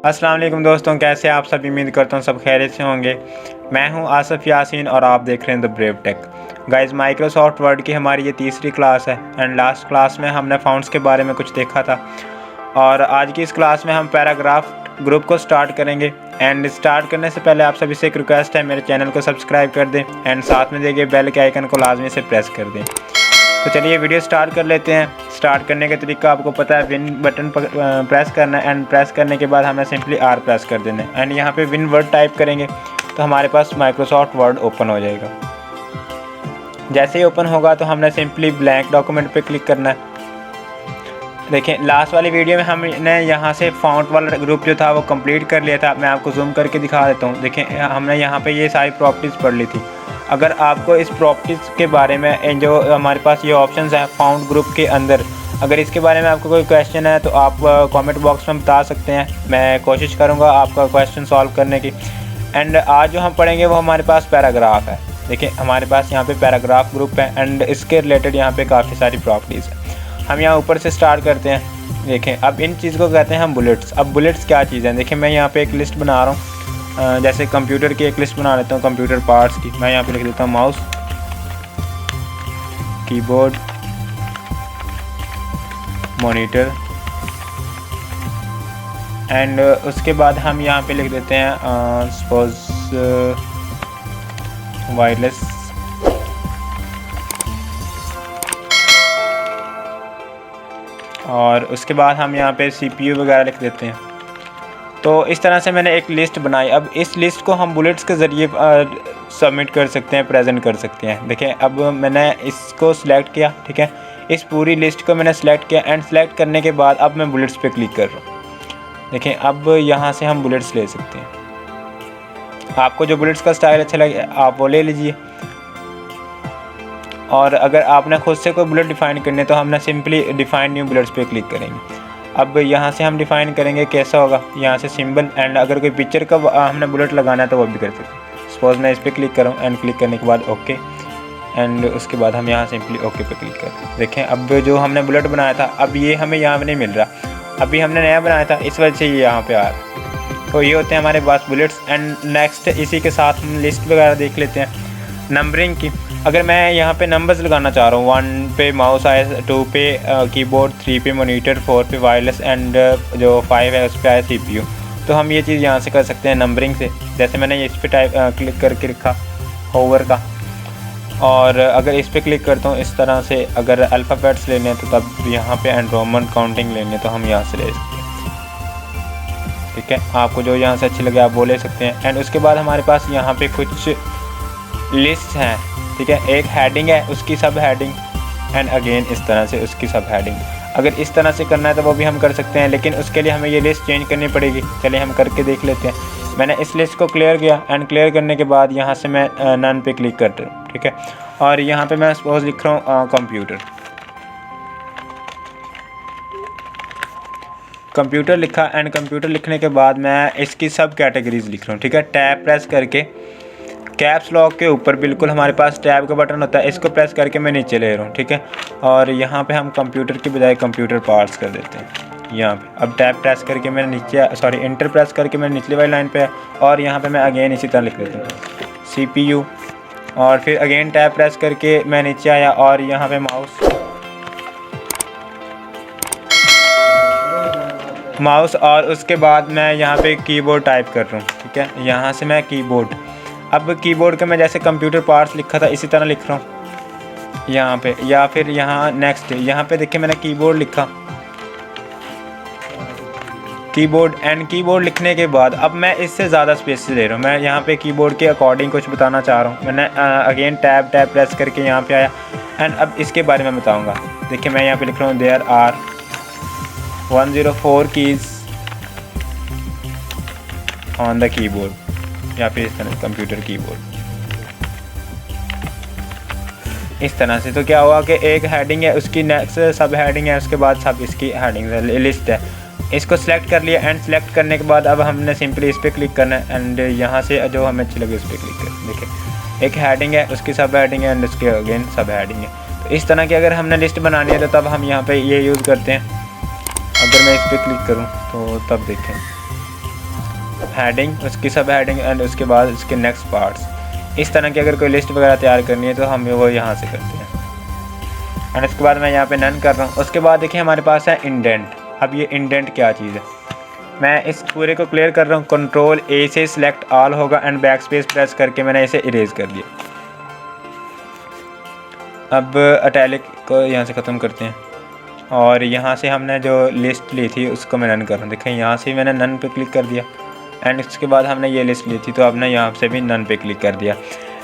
अस्सलाम वालेकुम दोस्तों, कैसे आप सब। उम्मीद करता हूँ सब खैरियत से होंगे। मैं हूँ आसिफ यासीन और आप देख रहे हैं the brave tech. Guys, Microsoft Word की हमारी ये तीसरी क्लास है एंड लास्ट क्लास में हमने फाउंड्स के बारे में कुछ देखा था और आज की इस क्लास में हम पैराग्राफ ग्रुप को स्टार्ट करेंगे। एंड स्टार्ट करने से पहले आप सभी से एक रिक्वेस्ट है, मेरे चैनल को सब्सक्राइब कर दें एंड साथ में देखिए बेल के आइकन को लाजमी से प्रेस कर दें। तो चलिए वीडियो स्टार्ट कर लेते हैं। स्टार्ट करने का तरीका आपको पता है, विन बटन प्रेस करना है एंड प्रेस करने के बाद हमें सिंपली आर प्रेस कर देना है एंड यहाँ पे विन वर्ड टाइप करेंगे तो हमारे पास माइक्रोसॉफ्ट वर्ड ओपन हो जाएगा। जैसे ही ओपन होगा तो हमने सिंपली ब्लैंक डॉक्यूमेंट पे क्लिक करना है। देखिए लास्ट वाली वीडियो में हमने यहाँ से फाउंट वाला ग्रुप जो था वो कंप्लीट कर लिया था। मैं आपको जूम करके दिखा देता हूँ। देखिए हमने यहाँ पे ये सारी प्रॉपर्टीज़ पढ़ ली थी। अगर आपको इस प्रॉपर्टीज़ के बारे में जो हमारे पास ये ऑप्शंस हैं फाउंड ग्रुप के अंदर, अगर इसके बारे में आपको कोई क्वेश्चन है तो आप कमेंट बॉक्स में बता सकते हैं। मैं कोशिश करूँगा आपका क्वेश्चन सॉल्व करने की। एंड आज जो हम पढ़ेंगे वो हमारे पास पैराग्राफ है। देखिए हमारे पास यहाँ पे पैराग्राफ ग्रुप है एंड इसके रिलेटेड यहाँ पे काफ़ी सारी प्रॉपर्टीज़ हैं। हम यहाँ ऊपर से स्टार्ट करते हैं। देखें अब इन चीज़ को कहते हैं हम बुलेट्स। अब बुलेट्स क्या चीज़ है, देखिए मैं यहाँ पे एक लिस्ट बना रहा हूँ। जैसे कंप्यूटर की एक लिस्ट बना लेता हूँ, कंप्यूटर पार्ट्स की। मैं यहाँ पे लिख देता हूँ माउस, कीबोर्ड, मॉनिटर एंड उसके बाद हम यहाँ पे लिख देते हैं सपोज वायरलेस और उसके बाद हम यहाँ पे CPU वगैरह लिख देते हैं। तो इस तरह से मैंने एक लिस्ट बनाई। अब इस लिस्ट को हम बुलेट्स के ज़रिए सबमिट कर सकते हैं, प्रेजेंट कर सकते हैं। देखिए अब मैंने इसको सिलेक्ट किया, ठीक है, इस पूरी लिस्ट को मैंने सेलेक्ट किया एंड सेलेक्ट करने के बाद अब मैं बुलेट्स पे क्लिक कर रहा हूँ। देखिए अब यहाँ से हम बुलेट्स ले सकते हैं। आपको जो बुलेट्स का स्टाइल अच्छा लगे आप वो ले लीजिए। और अगर आपने खुद से कोई बुलेट डिफ़ाइन करने तो हमने सिंपली डिफ़ाइन न्यू बुलेट्स पे क्लिक करेंगे। अब यहाँ से हम डिफ़ाइन करेंगे कैसा होगा, यहाँ से सिंबल एंड अगर कोई पिक्चर का हमने बुलेट लगाना है तो वो भी कर सकते हैं। सपोज मैं इस पर क्लिक करूँ एंड क्लिक करने के बाद ओके एंड उसके बाद हम यहाँ सिंपली ओके पे क्लिक करते हैं। देखें अब जो हमने बुलेट बनाया था अब ये हमें यहाँ पे नहीं मिल रहा, अभी हमने नया बनाया था इस वजह से ये यहाँ पे आ रहा। तो ये होते हैं हमारे पास बुलेट्स। एंड नेक्स्ट इसी के साथ हम लिस्ट वगैरह देख लेते हैं नंबरिंग की। अगर मैं यहाँ पे नंबर्स लगाना चाह रहा हूँ, 1 पे माउस आए, 2 पे कीबोर्ड, 3 पे मॉनिटर, 4 पे वायरलेस एंड जो 5 है उस पर आया CPU, तो हम ये चीज़ यहाँ से कर सकते हैं नंबरिंग से। जैसे मैंने इस पर क्लिक करके रखा होवर का और अगर इस पर क्लिक करता हूँ इस तरह से, अगर अल्फ़ाबेट्स लेने हैं तो तब यहाँ पे एंड रोमन काउंटिंग लेने तो हम यहाँ से ले सकते हैं। ठीक है, आपको जो यहाँ से अच्छी लगे आप वो ले सकते हैं। एंड उसके बाद हमारे पास यहाँ पे कुछ लिस्ट हैं, ठीक है, एक हेडिंग है उसकी सब हेडिंग एंड अगेन इस तरह से उसकी सब हेडिंग। अगर इस तरह से करना है तो वो भी हम कर सकते हैं, लेकिन उसके लिए हमें ये लिस्ट चेंज करनी पड़ेगी। चलिए हम करके देख लेते हैं। मैंने इस लिस्ट को क्लियर किया एंड क्लियर करने के बाद यहाँ से मैं नन पे क्लिक करता हूँ, ठीक है, और यहाँ पे मैं सपोज लिख रहा हूँ कंप्यूटर लिखा एंड कंप्यूटर लिखने के बाद मैं इसकी सब कैटेगरीज लिख रहा हूँ, ठीक है। टैब प्रेस करके कैप्स लॉक के ऊपर बिल्कुल हमारे पास टैब का बटन होता है, इसको प्रेस करके मैं नीचे ले रहा हूँ, ठीक है, और यहाँ पे हम कंप्यूटर की बजाय कंप्यूटर पार्ट्स कर देते हैं यहाँ पे। अब टैब प्रेस करके मैं नीचे इंटर प्रेस करके मैं निचली वाली लाइन पे और यहाँ पे मैं अगेन इसी तरह लिख देता हूँ CPU और फिर अगेन टैब प्रेस करके मैं नीचे आया और यहाँ पे माउस और उसके बाद मैं यहाँ पे कीबोर्ड टाइप कर रहा हूँ, ठीक है, यहाँ से मैं कीबोर्ड। अब कीबोर्ड का मैं जैसे कंप्यूटर पार्ट्स लिखा था इसी तरह लिख रहा हूँ यहाँ पे, या फिर यहाँ नेक्स्ट यहाँ पे देखिए मैंने कीबोर्ड लिखा, कीबोर्ड एंड कीबोर्ड लिखने के बाद अब मैं इससे ज़्यादा स्पेस ले रहा हूँ। मैं यहाँ पे कीबोर्ड के अकॉर्डिंग कुछ बताना चाह रहा हूँ। मैंने अगेन टैब प्रेस करके यहाँ पे आया एंड अब इसके बारे में बताऊँगा। देखिए मैं यहाँ पे लिख रहा हूँ there are 104 keys on the keyboard, या फिर इस तरह कंप्यूटर कीबोर्ड इस तरह से। तो क्या हुआ कि एक हेडिंग है उसकी नेक्स्ट सब हेडिंग है, उसके बाद सब इसकी हेडिंग लिस्ट है। इसको सिलेक्ट कर लिया एंड सेलेक्ट करने के बाद अब हमने सिंपली इस पर क्लिक करना है एंड यहाँ से जो हमें अच्छी लगे इस पर क्लिक करें। देखिए एक हेडिंग है उसकी सब हेडिंग है एंड उसके अगेन सब हेडिंग है। तो इस तरह की अगर हमने लिस्ट बनानी है तो तब हम यहाँ पे ये यूज़ करते हैं। अगर मैं इस पर क्लिक करूँ तो तब देखें हेडिंग, उसकी सब हेडिंग एंड उसके बाद उसके नेक्स्ट पार्ट्स। इस तरह की अगर कोई लिस्ट वगैरह तैयार करनी है तो हम वो यहाँ से करते हैं। एंड उसके बाद मैं यहाँ पे नन कर रहा हूँ। उसके बाद देखिए हमारे पास है इंडेंट। अब ये इंडेंट क्या चीज़ है, मैं इस पूरे को क्लियर कर रहा हूँ। कंट्रोल ए से सिलेक्ट ऑल होगा एंड बैक स्पेस प्रेस करके मैंने इसे इरेज कर दिया। अब अटैलिक को यहाँ से ख़त्म करते हैं और यहाँ से हमने जो लिस्ट ली थी उसको मैं नन कर रहा हूँ। देखें यहाँ से मैंने नन पे क्लिक कर दिया एंड इसके बाद हमने ये लिस्ट ली थी तो अब ने यहाँ से भी नन पे क्लिक कर दिया।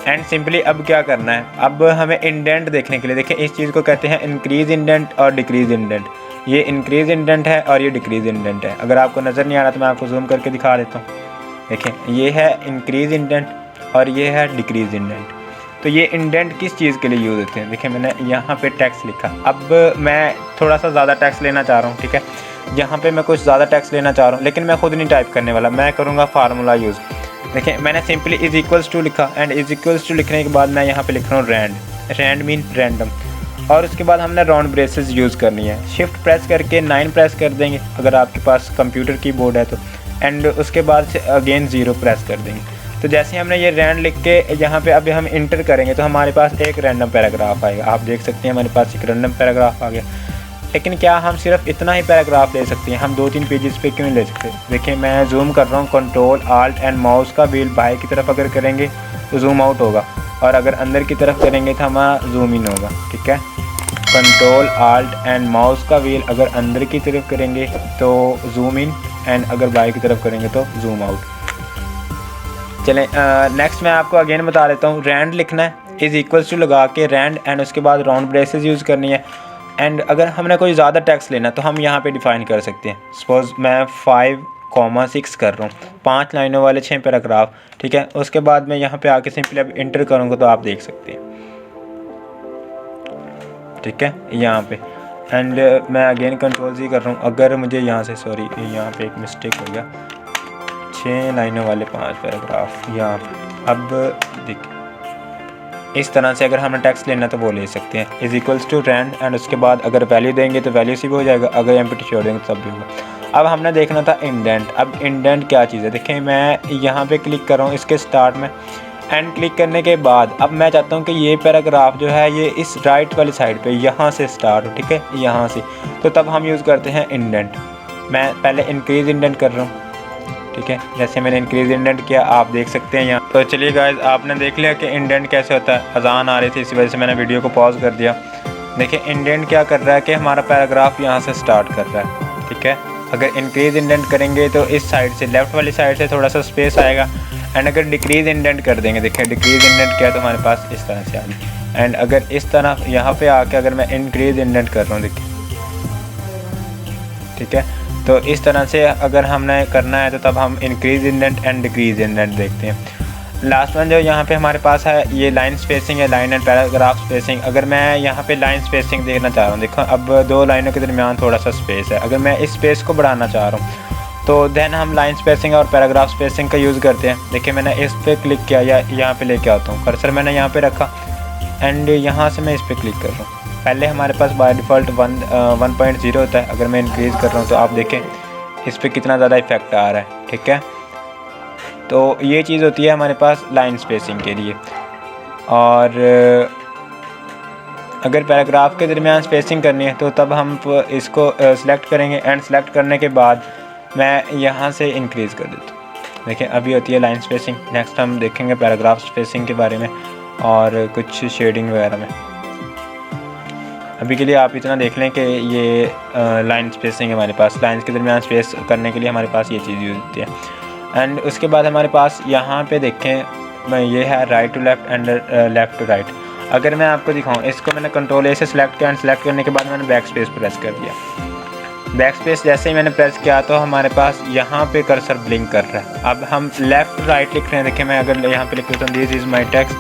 एंड सिंपली अब क्या करना है, अब हमें इंडेंट देखने के लिए देखें इस चीज़ को कहते हैं इंक्रीज़ इंडेंट और डिक्रीज़ इंडेंट। ये इंक्रीज़ इंडेंट है और ये डिक्रीज़ इंडेंट है। अगर आपको नज़र नहीं आ रहा तो मैं आपको जूम करके दिखा देता हूँ। देखें ये है इंक्रीज़ इंडेंट और ये है डिक्रीज़ इंडेंट। तो ये इंडेंट किस चीज़ के लिए यूज़ होते हैं, देखिए मैंने यहाँ पे टेक्स्ट लिखा। अब मैं थोड़ा सा ज़्यादा टेक्स्ट लेना चाह रहा हूँ, ठीक है। यहाँ पे मैं कुछ ज़्यादा टेक्स्ट लेना चाह रहा हूँ लेकिन मैं खुद नहीं टाइप करने वाला, मैं करूँगा फार्मूला यूज़। देखिए मैंने सिंपली इज़ इक्वल्स टू लिखा एंड इज़ इक्वल्स टू लिखने के बाद मैं यहाँ पे लिख रहा हूँ रैंड। Rand mean random. और उसके बाद हमने राउंड ब्रेसेस यूज़ करनी है। शिफ्ट प्रेस करके 9 प्रेस कर देंगे अगर आपके पास कंप्यूटर कीबोर्ड है तो, एंड उसके बाद से अगेन 0 प्रेस कर देंगे। तो जैसे हमने ये रैंड लिख के यहाँ पे अभी हम इंटर करेंगे तो हमारे पास एक रैंडम पैराग्राफ आएगा। आप देख सकते हैं हमारे पास एक रैंडम पैराग्राफ आ गया। लेकिन क्या हम सिर्फ इतना ही पैराग्राफ ले सकते हैं, हम 2-3 पेजेस पे क्यों ले सकते हैं। देखिए मैं जूम कर रहा हूँ, कंट्रोल आल्ट एंड माउस का व्हील बाहर की तरफ अगर करेंगे तो जूम आउट होगा और अगर अंदर की तरफ करेंगे तो हमारा जूम इन होगा, ठीक है। कंट्रोल आल्ट एंड माउस का व्हील अगर अंदर की तरफ करेंगे तो जूम इन एंड अगर बाहर की तरफ करेंगे तो जूम आउट। चलें नेक्स्ट मैं आपको अगेन बता देता हूँ। रैंड लिखना है, इज़ इक्वल्स टू लगा के रैंड एंड उसके बाद राउंड ब्रेसेस यूज़ करनी है। एंड अगर हमने कोई ज़्यादा टेक्स्ट लेना तो हम यहाँ पे डिफ़ाइन कर सकते हैं। सपोज़ मैं 5,6 कर रहा हूँ, 5 लाइनों वाले 6 पैराग्राफ, ठीक है। उसके बाद मैं यहाँ पे आके सिंपली अब इंटर करूँगा तो आप देख सकते हैं, ठीक है, यहाँ पे। एंड मैं अगेन कंट्रोल Z कर रहा हूँ। अगर मुझे यहाँ से सॉरी यहाँ पे एक मिस्टेक हो गया, 6 लाइनों वाले 5 पैराग्राफ यहाँ पे। अब देखिए इस तरह से अगर हमने टेक्स्ट लेना तो वो ले सकते हैं। Is equals to rand and उसके बाद अगर वैल्यू देंगे तो वैल्यू से भी हो जाएगा, अगर एम्प्टी छोड़ देंगे तब भी होगा। अब हमने देखना था इंडेंट। अब इंडेंट क्या चीज़ है, देखिए मैं यहाँ पे क्लिक कर रहा हूँ इसके स्टार्ट में एंड क्लिक करने के बाद अब मैं चाहता हूँ कि ये पैराग्राफ जो है ये इस राइट वाली साइड पे यहाँ से स्टार्ट हो, ठीक है, यहाँ से। तो तब हम यूज़ करते हैं इंडेंट। मैं पहले इंक्रीज़ इंडेंट कर रहा हूँ, ठीक है। जैसे मैंने इंक्रीज़ इंडेंट किया आप देख सकते हैं यहाँ। तो चलिए गाइस आपने देख लिया कि इंडेंट कैसे होता है। अजान आ रही थी इसी वजह से मैंने वीडियो को पॉज कर दिया। देखिए इंडेंट क्या कर रहा है कि हमारा पैराग्राफ यहाँ से स्टार्ट कर रहा है, ठीक है। अगर इंक्रीज़ इंडेंट करेंगे तो इस साइड से लेफ़्ट वाली साइड से थोड़ा सा स्पेस आएगा एंड अगर डिक्रीज़ इंडेंट कर देंगे, देखिए डिक्रीज़ इंडेंट किया तो हमारे पास इस तरह से आ गई। एंड अगर इस तरह यहाँ पे आके अगर मैं इंक्रीज़ इंडेंट कर रहा हूँ, देखिए, ठीक है। तो इस तरह से अगर हमने करना है तो तब हम increase indent and decrease indent देखते हैं। लास्ट वन जो यहाँ पे हमारे पास है ये लाइन स्पेसिंग है, लाइन एंड पैराग्राफ स्पेसिंग। अगर मैं यहाँ पे लाइन स्पेसिंग देखना चाह रहा हूँ, देखो अब 2 लाइनों के दरमियान थोड़ा सा स्पेस है, अगर मैं इस स्पेस को बढ़ाना चाह रहा हूँ तो देन हम लाइन स्पेसिंग और पैराग्राफ स्पेसिंग का यूज़ करते हैं। देखिए मैंने इस पर क्लिक किया या यहाँ पे लेके आता हूँ, कर्सर मैंने यहाँ पे रखा एंड यहाँ से मैं इस पर क्लिक कर रहा हूँ। पहले हमारे पास बाय डिफ़ॉल्ट 1.0 होता है, अगर मैं इंक्रीज़ कर रहा हूँ तो आप देखें इस पर कितना ज़्यादा इफेक्ट आ रहा है, ठीक है। तो ये चीज़ होती है हमारे पास लाइन स्पेसिंग के लिए। और अगर पैराग्राफ के दरमियान स्पेसिंग करनी है तो तब हम इसको सिलेक्ट करेंगे एंड सेलेक्ट करने के बाद मैं यहाँ से इंक्रीज़ कर देता हूँ। देखिए अभी होती है लाइन स्पेसिंग। नेक्स्ट हम देखेंगे पैराग्राफ स्पेसिंग के बारे में और कुछ शेडिंग वगैरह में। अभी के लिए आप इतना देख लें कि ये लाइन स्पेसिंग है हमारे पास, लाइन्स के दरमियान स्पेस करने के लिए हमारे पास ये चीज़ यूज़ होती है। एंड उसके बाद हमारे पास यहाँ पे देखें मैं ये है right to left and left to right. अगर मैं आपको दिखाऊँ, इसको मैंने कंट्रोल ए से सिलेक्ट किया एंड सेलेक्ट करने के बाद मैंने बैक स्पेस प्रेस कर दिया। बैक स्पेस जैसे ही मैंने प्रेस किया तो हमारे पास यहाँ पे कर्सर ब्लिंक कर रहा है। अब हम लेफ़्ट राइट लिख रहे हैं, देखिए मैं अगर यहाँ पे लिख लेता हूँ दिस इज़ माई टेक्स्ट,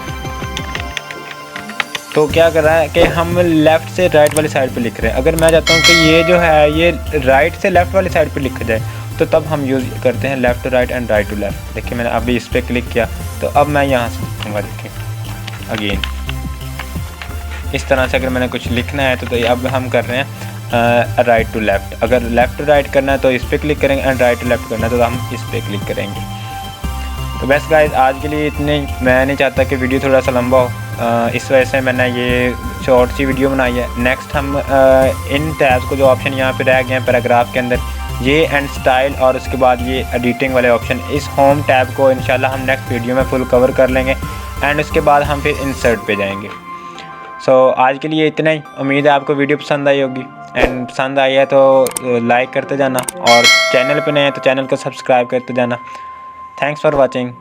तो क्या कर रहा है कि हम लेफ़्ट से राइट वाली साइड पे लिख रहे हैं। अगर मैं चाहता हूँ कि ये जो है ये राइट से लेफ़्ट वाली साइड पे लिखा जाए तो तब हम यूज़ करते हैं left to right and right to left. देखिए मैंने अभी इस पर क्लिक किया तो अब मैं यहाँ से लिखूँगा, देखिए अगेन इस तरह से। अगर मैंने कुछ लिखना है तो अब हम कर रहे हैं राइट टू लेफ़्ट। अगर लेफ़्ट टू राइट करना है तो इस पर क्लिक करेंगे एंड राइट टू लेफ़्ट करना है तो हम इस पर क्लिक करेंगे। तो बस गाइस आज के लिए इतने ही। मैं नहीं चाहता कि वीडियो थोड़ा सा लंबा हो, इस वजह से मैंने ये शॉर्ट सी वीडियो बनाई है। नेक्स्ट हम इन टैब्स को जो ऑप्शन यहाँ पे रह गए हैं पैराग्राफ के अंदर, ये एंड स्टाइल और उसके बाद ये एडिटिंग वाले ऑप्शन, इस होम टैब को इंशाल्लाह हम नेक्स्ट वीडियो में फुल कवर कर लेंगे एंड उसके बाद हम फिर इंसर्ट पे जाएंगे। सो आज के लिए इतना ही। उम्मीद है आपको वीडियो पसंद आई होगी एंड पसंद आई है तो लाइक करते जाना और चैनल पे नए हैं तो चैनल को सब्सक्राइब करते जाना। Thanks for watching.